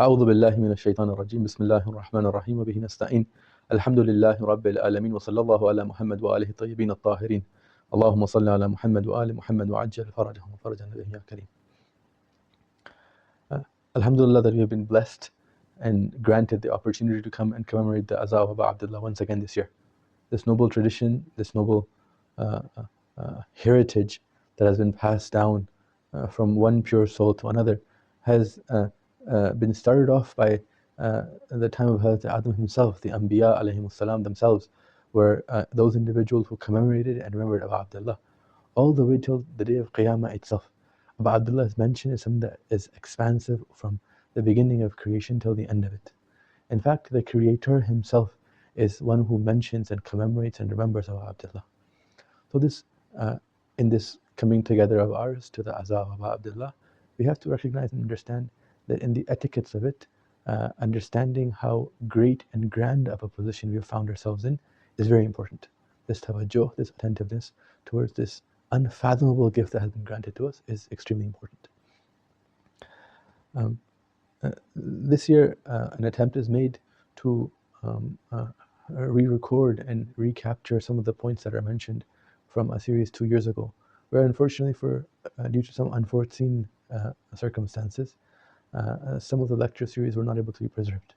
أعوذ بالله من الشيطان الرجيم بسم الله الرحمن الرحيم وبه نستعين الحمد لله رب العالمين وصلى الله على محمد وآله الطيبين الطاهرين اللهم صل على محمد وآل محمد وعجل فرجهم وفرج نبيه يا كريم. Alhamdulillah that we have been blessed and granted the opportunity to come and commemorate the Aza of Abu Abdullah once again this year. This noble tradition, this noble heritage that has been passed down from one pure soul to another has been started off by the time of Hazrat Adam himself. The Anbiya alayhimus salam themselves were those individuals who commemorated and remembered Abu Abdullah all the way till the day of Qiyamah itself. Abu Abdullah's mention is something that is expansive from the beginning of creation till the end of it. In fact, the Creator himself is one who mentions and commemorates and remembers Abu Abdullah. So this, in this coming together of ours to the Aza of Abu Abdullah, we have to recognize and understand that in the etiquettes of it, understanding how great and grand of a position we have found ourselves in is very important. This tawajjuh, this attentiveness towards this unfathomable gift that has been granted to us is extremely important. This year, an attempt is made to re-record and recapture some of the points that are mentioned from a series 2 years ago, where unfortunately due to some unforeseen circumstances, some of the lecture series were not able to be preserved.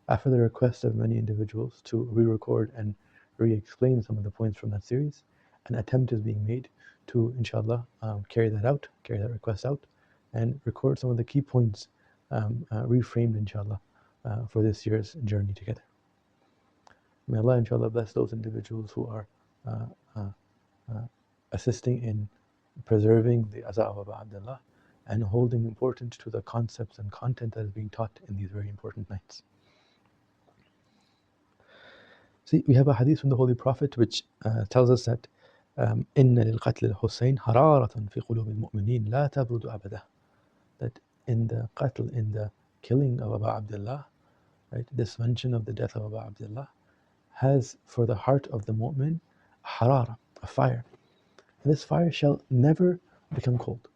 After the request of many individuals to re-record and re-explain some of the points from that series, an attempt is being made to, inshallah, carry that request out, and record some of the key points reframed, inshallah, for this year's journey together. May Allah, inshallah, bless those individuals who are assisting in preserving the Aza of Abu Abdullah and holding important to the concepts and content that is being taught in these very important nights. See, we have a hadith from the Holy Prophet which tells us that إِنَّ لِلْقَتْلِ الْحُسَيْنِ حَرَارَةً فِي قُلُوبِ الْمُؤْمِنِينَ لَا تَبْرُدُ أَبَدًا. That in the qatl, in the killing of Abu Abdullah, right, this mention of the death of Abu Abdullah has for the heart of the mu'min a harara, a fire. And this fire shall never become cold.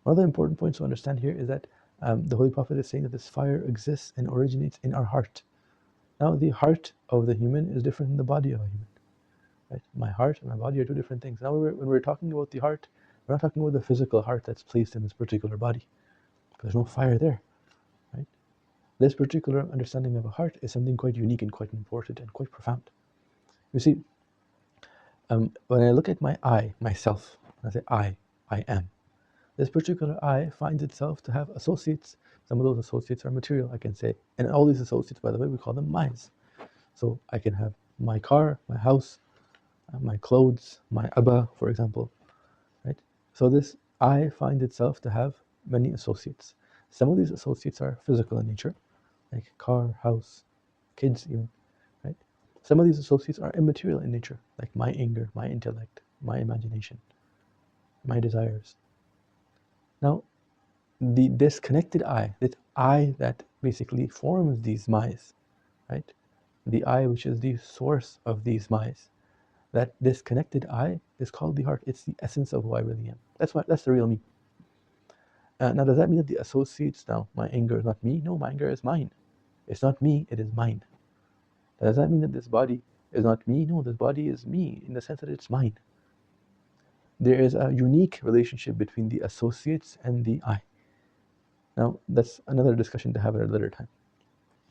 One of the important points to understand here is that the Holy Prophet is saying that this fire exists and originates in our heart. Now, the heart of the human is different than the body of a human. Right? My heart and my body are two different things. Now, when we're talking about the heart, we're not talking about the physical heart that's placed in this particular body. There's no fire there. Right? This particular understanding of a heart is something quite unique and quite important and quite profound. You see, when I look at my I, myself, I say I am. This particular I finds itself to have associates. Some of those associates are material, I can say. And all these associates, by the way, we call them my's. So I can have my car, my house, my clothes, my Abba, for example. Right? So this I finds itself to have many associates. Some of these associates are physical in nature, like car, house, kids even. Right? Some of these associates are immaterial in nature, like my anger, my intellect, my imagination, my desires. Now, the disconnected I, this I that basically forms these my's, right? The I which is the source of these my's, that disconnected I is called the heart. It's the essence of who I really am. That's the real me. Now, does that mean that the associates, now my anger is not me? No, my anger is mine. It's not me, it is mine. Does that mean that this body is not me? No, this body is me in the sense that it's mine. There is a unique relationship between the associates and the I. Now, that's another discussion to have at a later time.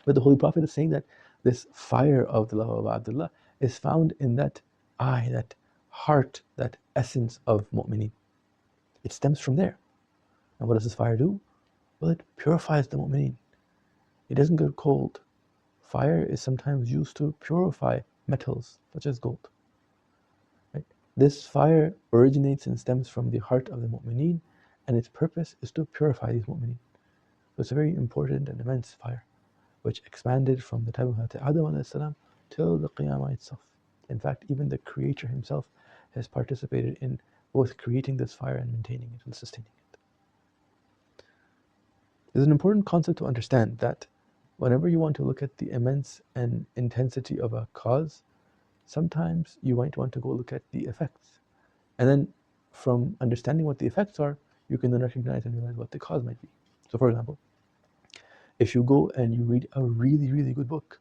But the Holy Prophet is saying that this fire of the love of Abdullah is found in that I, that heart, that essence of mu'mineen. It stems from there. And what does this fire do? Well, it purifies the mu'mineen. It doesn't get cold. Fire is sometimes used to purify metals, such as gold. Right? This fire originates and stems from the heart of the mu'mineen, and its purpose is to purify these mu'mineen. So it's a very important and immense fire, which expanded from the time of Hazrat Adam till the Qiyamah itself. In fact, even the Creator himself has participated in both creating this fire and maintaining it and sustaining it. There's an important concept to understand that whenever you want to look at the immense and intensity of a cause, sometimes you might want to go look at the effects. And then from understanding what the effects are, you can then recognize and realize what the cause might be. So for example, If you go and you read a really, really good book,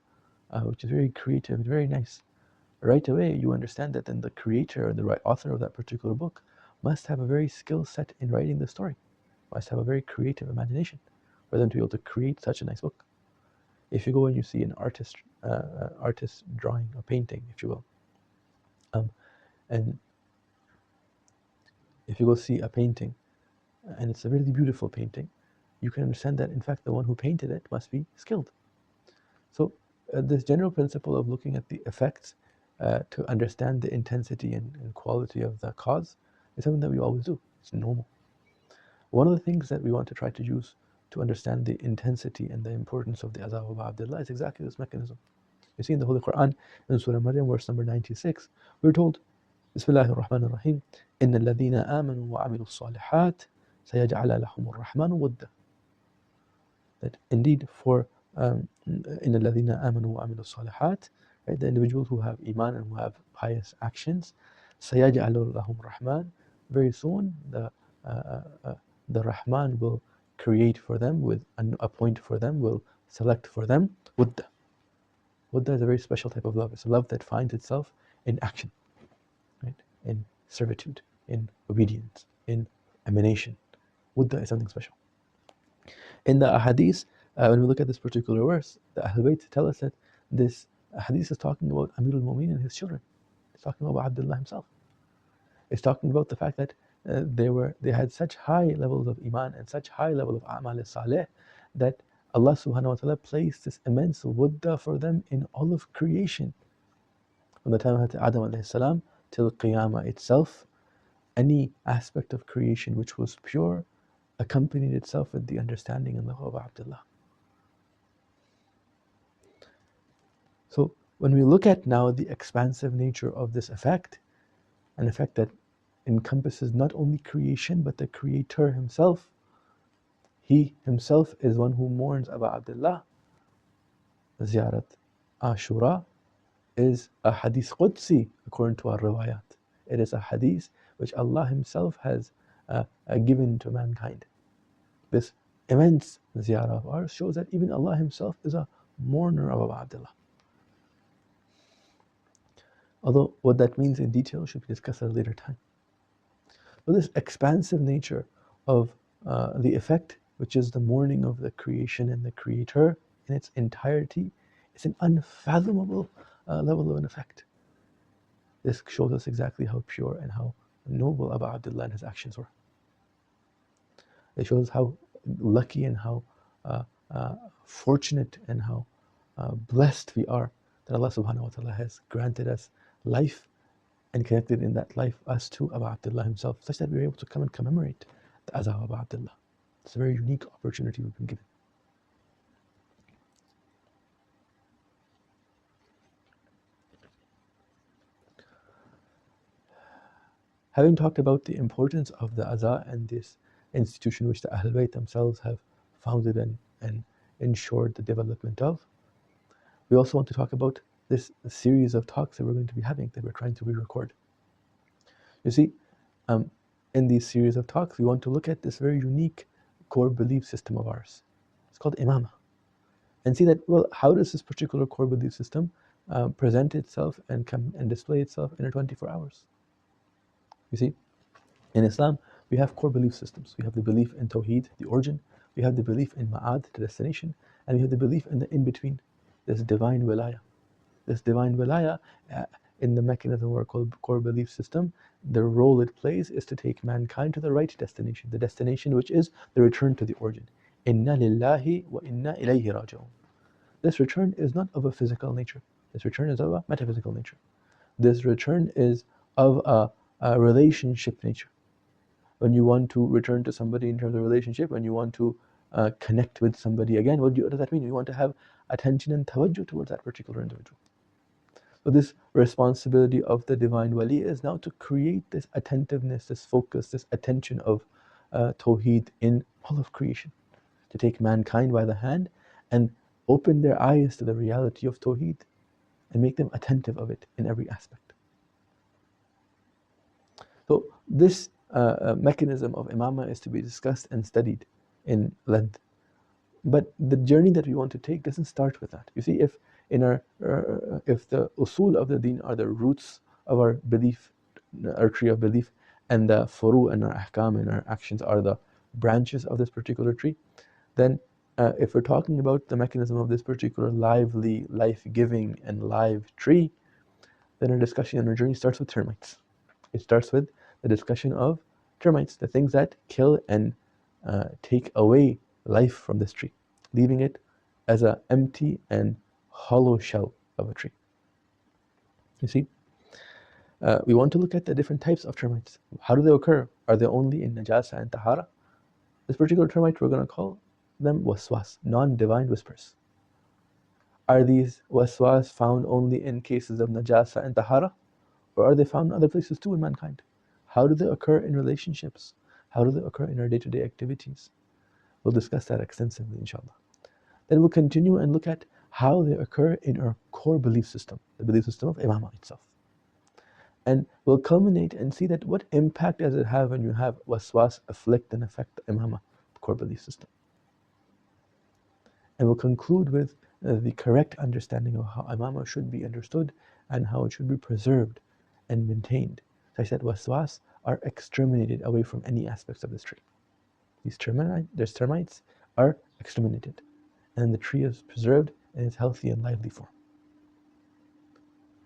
which is very creative and very nice, right away you understand that then the creator or the right author of that particular book must have a very skill set in writing the story, must have a very creative imagination for them to be able to create such a nice book. If you go and you see an artist drawing a painting, if you will, and if you go see a painting and it's a really beautiful painting, you can understand that in fact the one who painted it must be skilled. So this general principle of looking at the effects to understand the intensity and quality of the cause is something that we always do. It's normal. One of the things that we want to try to use to understand the intensity and the importance of the azab of Abdullah is exactly this mechanism. You see in the Holy Quran, in Surah Maryam, verse number 96, we're told, Bismillahir Rahmanir Rahim, إِنَّ الَّذِينَ آمَنُوا وَعَمِلُوا الصَّالِحَاتِ سَيَجْعَلَ لَهُمُ الرَّحْمَنُ وُدًّا. That indeed for إِنَّ الَّذِينَ آمَنُوا وَعَمِلُوا الصَّالِحَاتِ, right, the individuals who have iman and who have pious actions, سَيَجْعَلُ لَهُمُ الرَّحْمَنُ, very soon the Rahman will create for them, with appoint for them, will select for them Wudda. Wudda is a very special type of love. It's a love that finds itself in action, right? In servitude, in obedience, in emanation. Wudda is something special. In the ahadith, when we look at this particular verse, the Ahl Bayt tell us that this hadith is talking about Amirul Mu'minin and his children. It's talking about Abdullah himself. It's talking about the fact that they had such high levels of iman and such high level of a'mal salih that Allah subhanahu wa ta'ala placed this immense wudda for them in all of creation. From the time of Adam alayhi salam till Qiyamah itself, any aspect of creation which was pure accompanied itself with the understanding and love of Abdullah. So when we look at now the expansive nature of this effect, an effect that encompasses not only creation but the creator himself, he himself is one who mourns about Abdullah. Ziyarat Ashura is a hadith Qudsi according to our riwayat. It is a hadith which Allah himself has given to mankind. This immense ziyarah of ours shows that even Allah himself is a mourner of Abu Abdullah. Although what that means in detail should be discussed at a later time. But this expansive nature of the effect, which is the mourning of the creation and the creator in its entirety, is an unfathomable level of an effect. This shows us exactly how pure and how noble Abu Abdullah and his actions were. It shows how lucky and how fortunate and how blessed we are that Allah subhanahu wa ta'ala has granted us life and connected in that life us to Abu Abdullah himself, such that we're able to come and commemorate the azab of Abu Abdullah. It's a very unique opportunity we've been given. Having talked about the importance of the Aza and this institution which the Ahl Bayt themselves have founded and ensured the development of, we also want to talk about this series of talks that we're going to be having, that we're trying to re-record. You see, in these series of talks, we want to look at this very unique core belief system of ours. It's called Imamah. And see that, well, how does this particular core belief system present itself and come and display itself in our 24 hours? You see, in Islam, we have core belief systems. We have the belief in Tawheed, the origin. We have the belief in Ma'ad, the destination. And we have the belief in the in-between, this divine wilaya. This divine wilaya, in the mechanism or core belief system, the role it plays is to take mankind to the right destination, the destination which is the return to the origin. Inna lillahi wa inna ilayhi raji'un. This return is not of a physical nature. This return is of a metaphysical nature. This return is of a relationship nature. When you want to return to somebody in terms of relationship, when you want to connect with somebody again, what does that mean? You want to have attention and tawajjuh towards that particular individual. So this responsibility of the divine wali is now to create this attentiveness, this focus, this attention of Tawheed in all of creation, to take mankind by the hand and open their eyes to the reality of Tawheed and make them attentive of it in every aspect. So this mechanism of Imamah is to be discussed and studied in length. But the journey that we want to take doesn't start with that. You see, if in our if the usul of the deen are the roots of our belief, our tree of belief, and the furu and our ahkam and our actions are the branches of this particular tree, then if we're talking about the mechanism of this particular lively, life-giving, and live tree, then our discussion and our journey starts with termites. It starts with the discussion of termites, the things that kill and take away life from this tree, leaving it as an empty and hollow shell of a tree. You see, we want to look at the different types of termites. How do they occur? Are they only in najasa and tahara? This particular termite, we're going to call them waswas, non-divine whispers. Are these waswas found only in cases of najasa and tahara? Or are they found in other places too in mankind? How do they occur in relationships? How do they occur in our day-to-day activities? We'll discuss that extensively, inshallah. Then we'll continue and look at how they occur in our core belief system, the belief system of Imamate itself. And we'll culminate and see that what impact does it have when you have waswas afflict and affect the Imamah core belief system. And we'll conclude with the correct understanding of how Imamah should be understood and how it should be preserved and maintained. So I said waswas are exterminated away from any aspects of this tree. These termites are exterminated, and the tree is preserved in its healthy and lively form.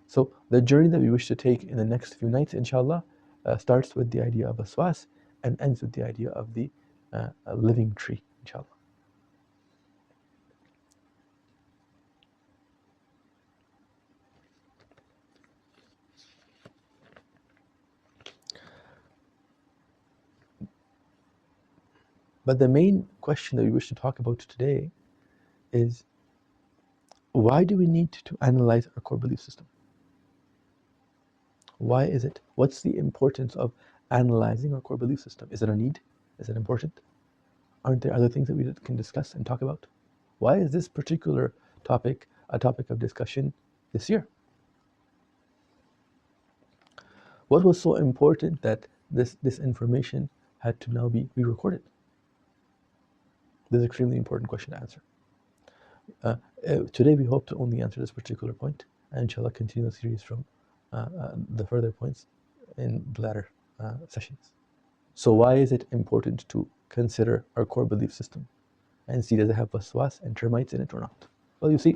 So the journey that we wish to take in the next few nights, inshallah, starts with the idea of waswas and ends with the idea of the living tree, inshallah. But the main question that we wish to talk about today is, why do we need to analyze our core belief system? Why is it? What's the importance of analyzing our core belief system? Is it a need? Is it important? Aren't there other things that we can discuss and talk about? Why is this particular topic a topic of discussion this year? What was so important that this information had to now be re-recorded? This is an extremely important question to answer. Today we hope to only answer this particular point, and inshallah continue the series from the further points in the latter sessions. So why is it important to consider our core belief system and see does it have waswas and termites in it or not? Well, you see,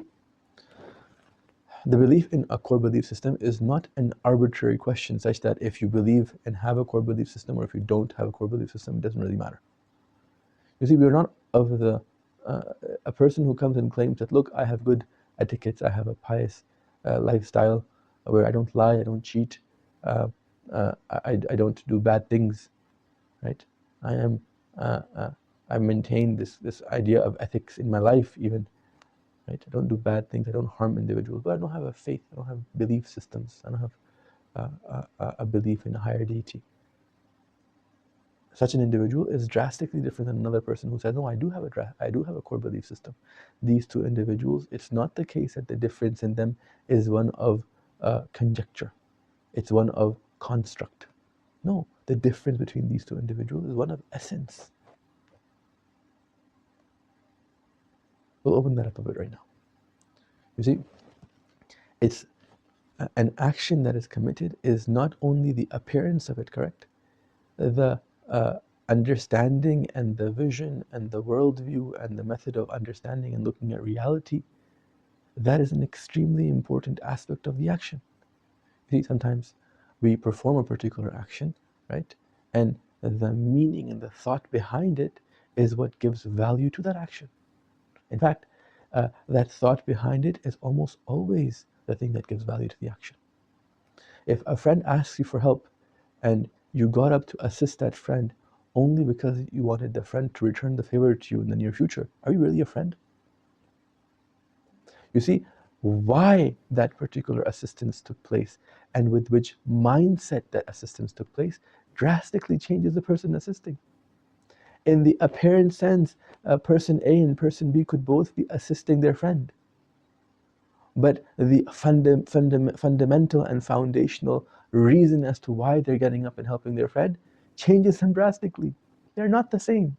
the belief in a core belief system is not an arbitrary question such that if you believe and have a core belief system or if you don't have a core belief system, it doesn't really matter. You see, we are not of the a person who comes and claims that, look, I have good etiquettes, I have a pious lifestyle where I don't lie, I don't cheat, I don't do bad things, right? I maintain this idea of ethics in my life even, right? I don't do bad things, I don't harm individuals, but I don't have a faith, I don't have belief systems, I don't have a belief in a higher deity. Such an individual is drastically different than another person who says, no, I do have a core belief system. These two individuals, it's not the case that the difference in them is one of conjecture. It's one of construct. No, the difference between these two individuals is one of essence. We'll open that up a bit right now. You see, it's an action that is committed is not only the appearance of it, correct? The understanding and the vision and the worldview and the method of understanding and looking at reality, that is an extremely important aspect of the action. You see, sometimes we perform a particular action, right? And the meaning and the thought behind it is what gives value to that action. In fact, that thought behind it is almost always the thing that gives value to the action. If a friend asks you for help and you got up to assist that friend only because you wanted the friend to return the favor to you in the near future, are you really a friend? You see, why that particular assistance took place and with which mindset that assistance took place drastically changes the person assisting. In the apparent sense, person A and person B could both be assisting their friend. But the fundamental and foundational reason as to why they're getting up and helping their friend changes them drastically. They're not the same.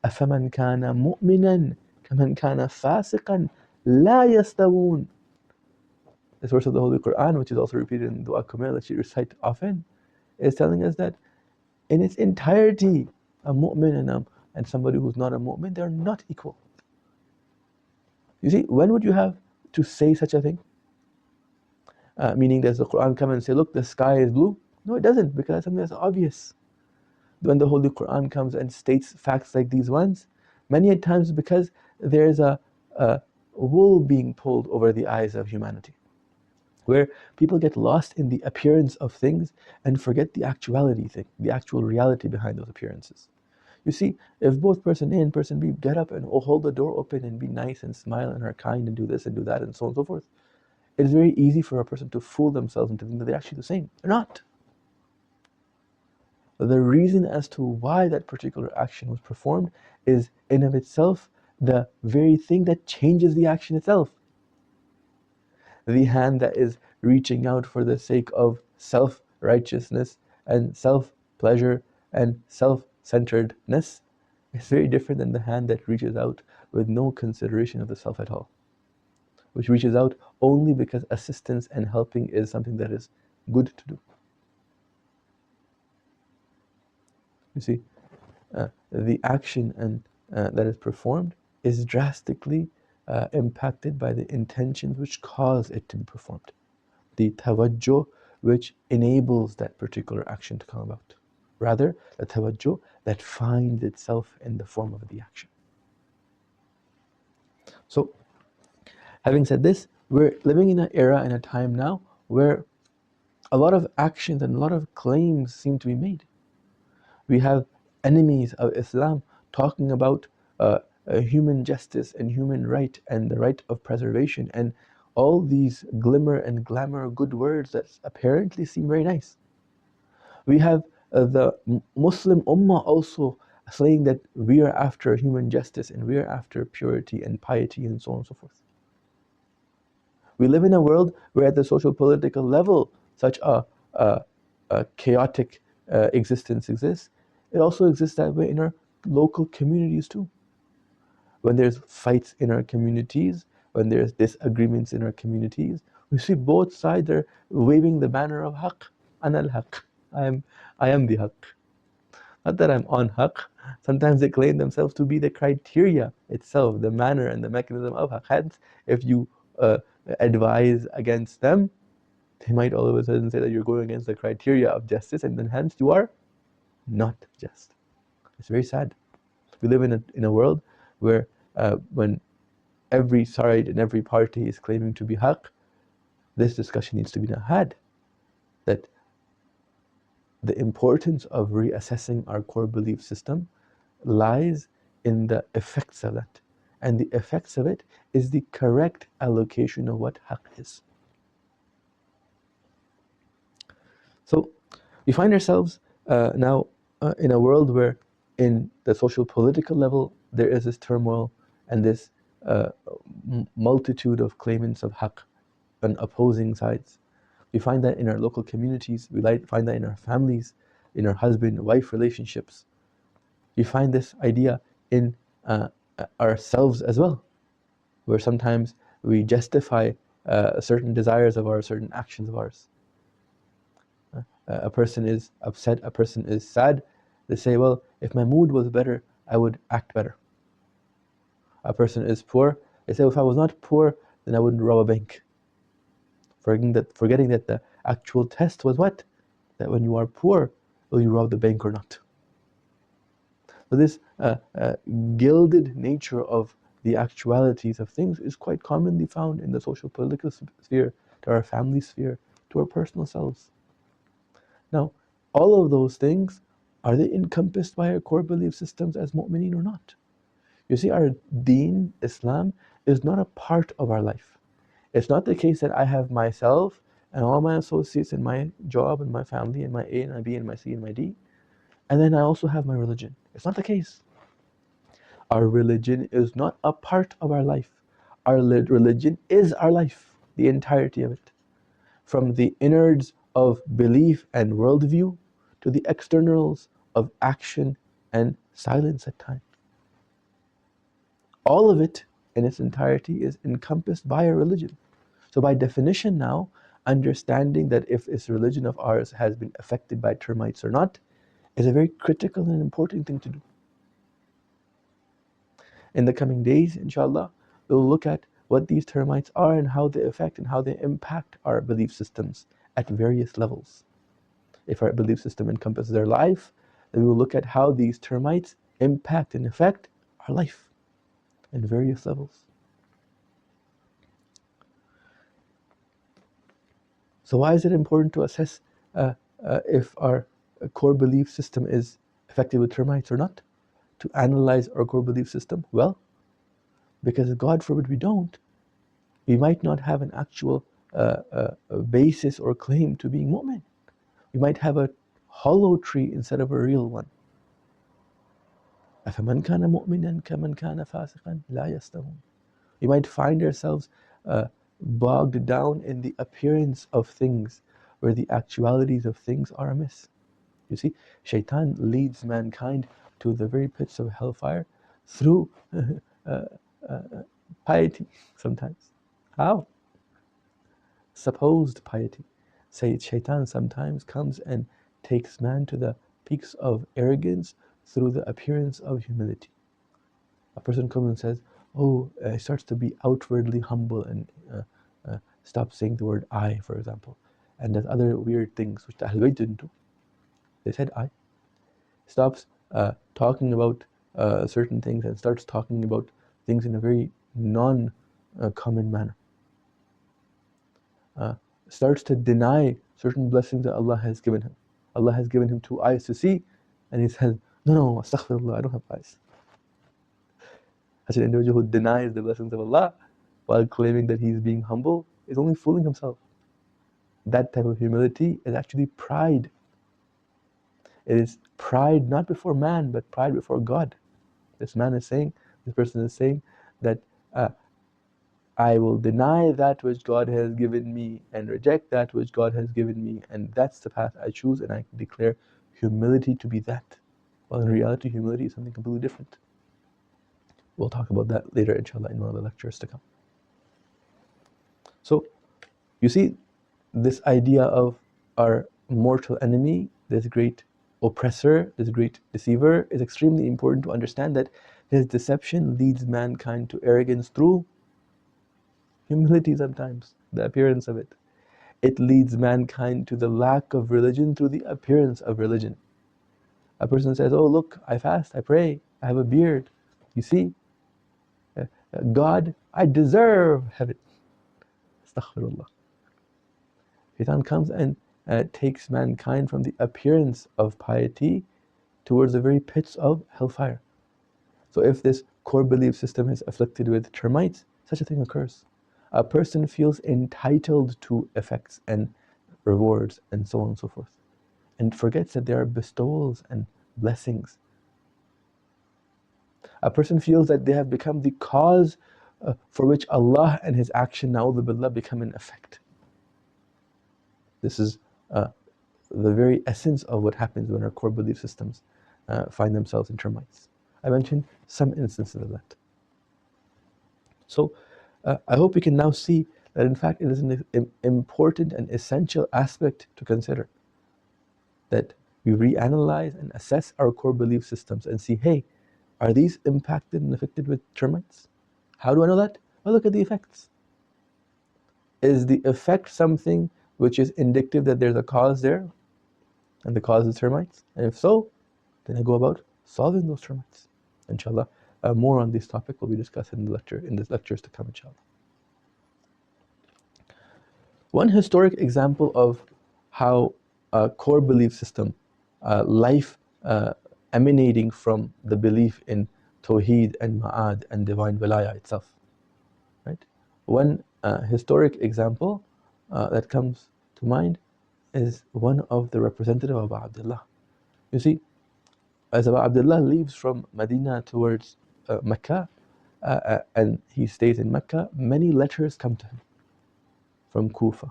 أَفَمَنْ كَانَ مُؤْمِنًا كَمَنْ كَانَ فَاسِقًا لَا يَسْتَوُونَ. This verse of the Holy Quran, which is also repeated in Dua Kamil that you recite often, is telling us that in its entirety, a mu'min and somebody who's not a mu'min, they're not equal. You see, when would you have to say such a thing? Meaning, does the Quran come and say, look, the sky is blue? No, it doesn't, because that's something that's obvious. When the Holy Quran comes and states facts like these ones, many a times because there's a wool being pulled over the eyes of humanity, where people get lost in the appearance of things and forget the actuality thing, the actual reality behind those appearances. You see, if both person A and person B get up and hold the door open and be nice and smile and are kind and do this and do that and so on and so forth, it is very easy for a person to fool themselves into thinking that they're actually the same. They're not. The reason as to why that particular action was performed is in of itself the very thing that changes the action itself. The hand that is reaching out for the sake of self-righteousness and self-pleasure and self-centeredness is very different than the hand that reaches out with no consideration of the self at all, which reaches out only because assistance and helping is something that is good to do. You see, the action that is performed is drastically impacted by the intentions which cause it to be performed. The tawajjuh which enables that particular action to come about. Rather, the tawajjuh that finds itself in the form of the action. So, having said this, we're living in an era and a time now where a lot of actions and a lot of claims seem to be made. We have enemies of Islam talking about human justice and human right and the right of preservation and all these glimmer and glamour good words that apparently seem very nice. We have the Muslim Ummah also saying that we are after human justice and we are after purity and piety and so on and so forth. We live in a world where at the social political level such a chaotic existence exists. It also exists that way in our local communities too. When there's fights in our communities, when there's disagreements in our communities, we see both sides are waving the banner of haqq. Ana al-haqq. I am the haqq. Not that I'm on haqq. Sometimes they claim themselves to be the criteria itself, the manner and the mechanism of haqq. Hence, if you advise against them, they might all of a sudden say that you're going against the criteria of justice, and then hence you are not just. It's very sad. We live in a world where when every side and every party is claiming to be haqq, this discussion needs to be had. That the importance of reassessing our core belief system lies in the effects of that. And the effects of it is the correct allocation of what haqq is. So we find ourselves now in a world where in the social political level there is this turmoil and this multitude of claimants of haqq on opposing sides. We find that in our local communities, we find that in our families, in our husband-wife relationships. We find this idea in ourselves as well, where sometimes we justify certain desires of ours, certain actions of ours. A person is upset, a person is sad, they say, well, if my mood was better, I would act better. A person is poor, they say, well, if I was not poor, then I wouldn't rob a bank. Forgetting that the actual test was what? That when you are poor, will you rob the bank or not? So this gilded nature of the actualities of things is quite commonly found in the social political sphere, to our family sphere, to our personal selves. Now, all of those things, are they encompassed by our core belief systems as mu'mineen or not? You see, our deen, Islam, is not a part of our life. It's not the case that I have myself and all my associates and my job and my family and my A and my B and my C and my D, and then I also have my religion. It's not the case. Our religion is not a part of our life. Our religion is our life, the entirety of it. From the innards of belief and worldview to the externals of action and silence at times. all of it in its entirety is encompassed by a religion. So by definition now, understanding that if this religion of ours has been affected by termites or not is a very critical and important thing to do. In the coming days, inshallah, we'll look at what these termites are and how they affect and how they impact our belief systems at various levels. If our belief system encompasses their life, then we will look at how these termites impact and affect our life in various levels. So why is it important to assess if our core belief system is affected with termites or not? To analyze our core belief system? Well, because God forbid we don't, we might not have an actual basis or claim to being mu'min. We might have a hollow tree instead of a real one. أَفَمَنْ كَانَ مُؤْمِنًا كَمَنْ كَانَ فَاسِقًا لَا يَسْتَوُونَ. We might find ourselves bogged down in the appearance of things where the actualities of things are amiss. You see, Shaitan leads mankind to the very pits of hellfire through piety sometimes. How? Supposed piety. Say Shaitan sometimes comes and takes man to the peaks of arrogance through the appearance of humility. A person comes and says, he starts to be outwardly humble and stops saying the word I, for example, and does other weird things which the Ahlul Bayt didn't do. They said I. Stops talking about certain things and starts talking about things in a very non-common manner. Starts to deny certain blessings that Allah has given him. Allah has given him 2 eyes to see, and he says, no, astaghfirullah, I don't have eyes. Such an individual who denies the blessings of Allah while claiming that he's being humble is only fooling himself. That type of humility is actually pride. It is pride not before man, but pride before God. This person is saying that I will deny that which God has given me and reject that which God has given me, and that's the path I choose, and I declare humility to be that. While in reality, humility is something completely different. We'll talk about that later, inshallah, in one of the lectures to come. So, you see, this idea of our mortal enemy, this great oppressor, this great deceiver, is extremely important to understand that his deception leads mankind to arrogance through humility sometimes, the appearance of it. It leads mankind to the lack of religion through the appearance of religion. A person says, oh look, I fast, I pray, I have a beard. You see, God, I deserve heaven. Astaghfirullah. Shaitan comes and takes mankind from the appearance of piety towards the very pits of hellfire. So if this core belief system is afflicted with termites, such a thing occurs. A person feels entitled to effects and rewards and so on and so forth, and forgets that there are bestowals and blessings. A person feels that they have become the cause for which Allah and His action, na'udhu billah, become an effect. This is the very essence of what happens when our core belief systems find themselves in termites. I mentioned some instances of that. So I hope we can now see that in fact it is an important and essential aspect to consider, that we reanalyze and assess our core belief systems and see, hey, are these impacted and affected with termites? How do I know that? Well, look at the effects. Is the effect something which is indicative that there's a cause there, and the cause is termites? And if so, then I go about solving those termites. Inshallah, more on this topic will be discussed in the lectures to come, inshallah. One historic example of how a core belief system, life emanating from the belief in Tawheed and Ma'ad and divine Wilaya itself, right? One historic example that comes to mind is one of the representative of Abu Abdullah. You see, as Abu Abdullah leaves from Medina towards Mecca, and he stays in Mecca, many letters come to him from Kufa.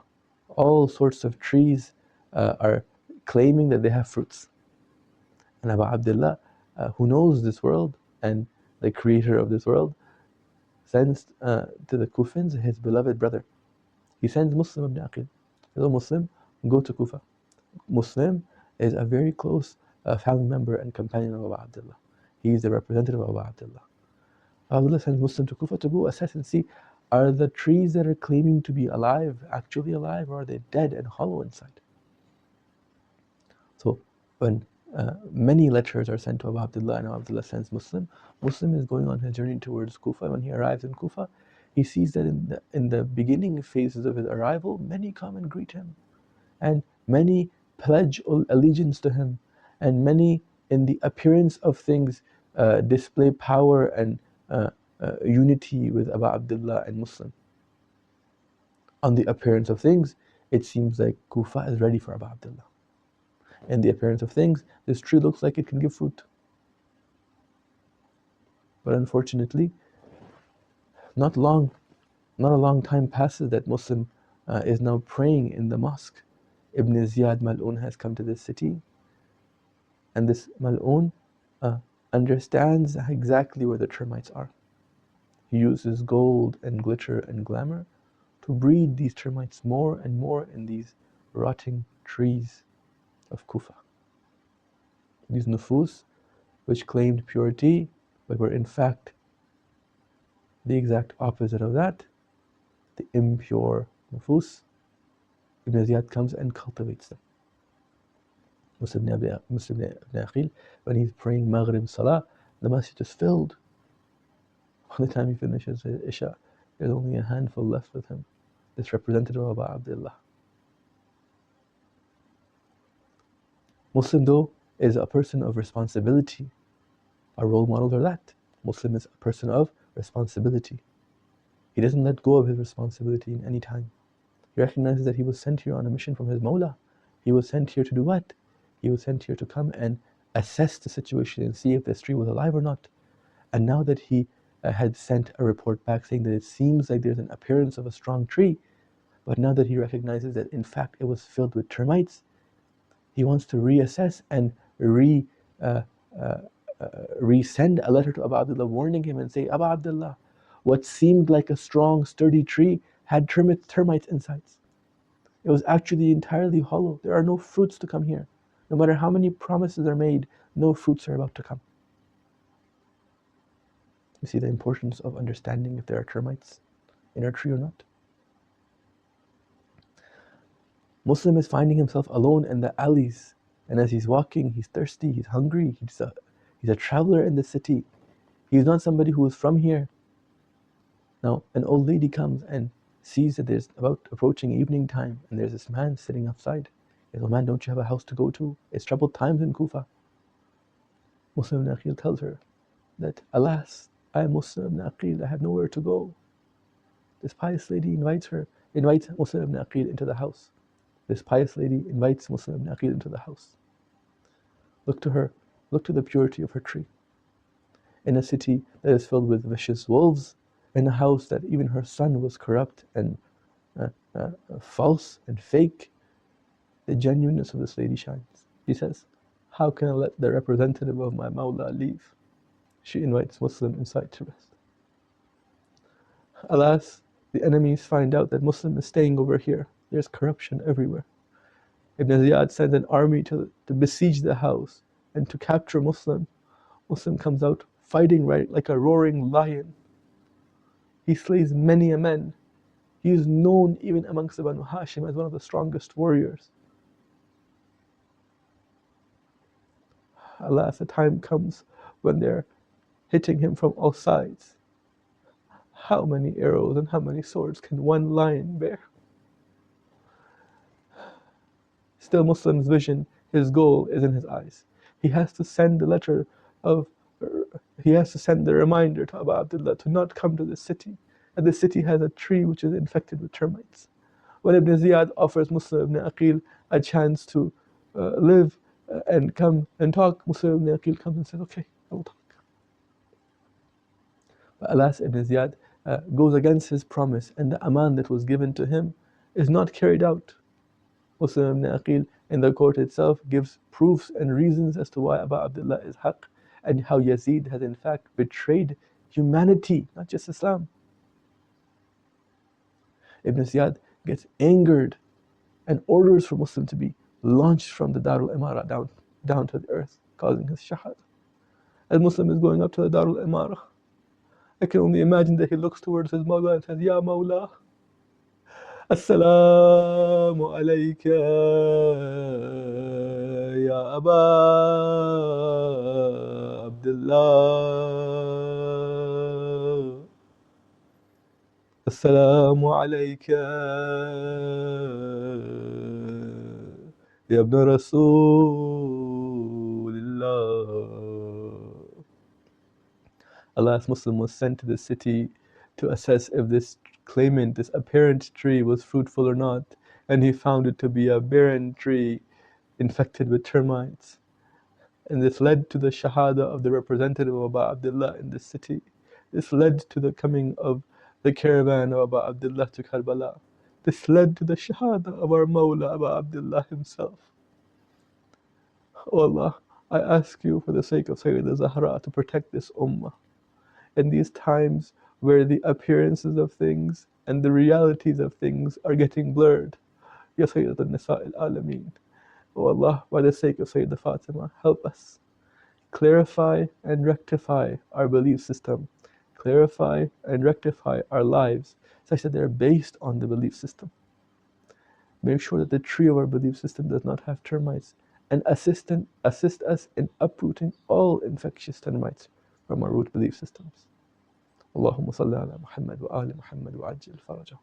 All sorts of trees are claiming that they have fruits. And Abu Abdullah, who knows this world and the creator of this world, sends to the Kufans his beloved brother. He sends Muslim ibn Aqil. Hello Muslim, go to Kufa. Muslim is a very close family member and companion of Abu Abdullah. He is the representative of Abu Abdullah. Abdullah sends Muslim to Kufa to go assess and see, are the trees that are claiming to be alive actually alive, or are they dead and hollow inside? So when many letters are sent to Abu Abdullah and Abu Abdullah sends Muslim, Muslim is going on his journey towards Kufa. When he arrives in Kufa, he sees that in the beginning phases of his arrival, many come and greet him, and many pledge allegiance to him, and many, in the appearance of things, display power and unity with Abu Abdullah and Muslim. On the appearance of things, it seems like Kufa is ready for Abu Abdullah. In the appearance of things, this tree looks like it can give fruit. But unfortunately, not a long time passes that Muslim is now praying in the mosque. Ibn Ziyad Mal'un has come to this city, and this Mal'un understands exactly where the termites are. He uses gold and glitter and glamour to breed these termites more and more in these rotting trees of Kufa. These nufus, which claimed purity, but were in fact the exact opposite of that, the impure nufus. Ibn Ziyad comes and cultivates them. Muslim ibn Aqil, when he's praying Maghrib Salah, the masjid is filled. By the time he finishes his Isha, there's only a handful left with him. This representative of Abu Abdullah. Muslim, though, is a person of responsibility. Our role models are that. Muslim is a person of responsibility. He doesn't let go of his responsibility in any time. He recognizes that he was sent here on a mission from his Mawla. He was sent here to do what? He was sent here to come and assess the situation and see if this tree was alive or not. And now that he had sent a report back saying that it seems like there's an appearance of a strong tree, but now that he recognizes that in fact it was filled with termites, he wants to reassess and resend a letter to Abu Abdullah warning him and say, Abu Abdullah, what seemed like a strong, sturdy tree had termites inside. It was actually entirely hollow. There are no fruits to come here. No matter how many promises are made, no fruits are about to come. You see the importance of understanding if there are termites in our tree or not. Muslim is finding himself alone in the alleys, and as he's walking, he's thirsty, he's hungry, he's a traveler in the city. He's not somebody who is from here. Now, an old lady comes and sees that there's about approaching evening time, and there's this man sitting outside. He says, oh man, don't you have a house to go to? It's troubled times in Kufa. Muslim ibn Aqil tells her that, alas, I am Muslim ibn Aqil, I have nowhere to go. This pious lady invites Muslim ibn Aqil into the house. This pious lady invites Muslim ibn Aqil into the house. Look to her, look to the purity of her tree. In a city that is filled with vicious wolves, in a house that even her son was corrupt and false and fake, the genuineness of this lady shines. She says, how can I let the representative of my Mawla leave? She invites Muslim inside to rest. Alas, the enemies find out that Muslim is staying over here. There's corruption everywhere. Ibn Ziyad sends an army to besiege the house and to capture Muslim. Muslim comes out fighting right like a roaring lion. He slays many a man. He is known even amongst the Banu Hashim as one of the strongest warriors. Alas, a time comes when they're hitting him from all sides. How many arrows and how many swords can one lion bear? Still, Muslim's vision, his goal is in his eyes. He has to send the reminder to Abu Abdullah to not come to the city. And the city has a tree which is infected with termites. When Ibn Ziyad offers Muslim ibn Aqil a chance to live and come and talk, Muslim ibn Aqil comes and says, okay, I will talk. But alas, Ibn Ziyad goes against his promise, and the aman that was given to him is not carried out. Muslim ibn Aqil in the court itself gives proofs and reasons as to why Abu Abdullah is haqq, and how Yazid has in fact betrayed humanity, not just Islam. Ibn Ziyad gets angered and orders for Muslim to be launched from the Darul Imara down to the earth, causing his shahada. As Muslim is going up to the Darul Imara, I can only imagine that he looks towards his Mawla and says, Ya Mawla, Assalamu alayka ya Aba Abdullah. Assalamu alayka ya Ibn Rasulillah. A last Muslim was sent to the city to assess if this claimant, this apparent tree, was fruitful or not, and he found it to be a barren tree infected with termites. And this led to the shahada of the representative of Abu Abdullah in the city. This led to the coming of the caravan of Abu Abdullah to Karbala. This led to the shahada of our Mawla Abu Abdullah himself. Oh Allah, I ask you for the sake of Sayyidah Zahra to protect this ummah in these times where the appearances of things and the realities of things are getting blurred. Ya Sayyid al-Nisa al-Alameen. Oh Allah, by the sake of Sayyidah Fatima, help us. Clarify and rectify our belief system. Clarify and rectify our lives such that they're based on the belief system. Make sure that the tree of our belief system does not have termites, and assist us in uprooting all infectious termites from our root belief systems. اللهم صل على محمد وآل محمد وعجل فرجه.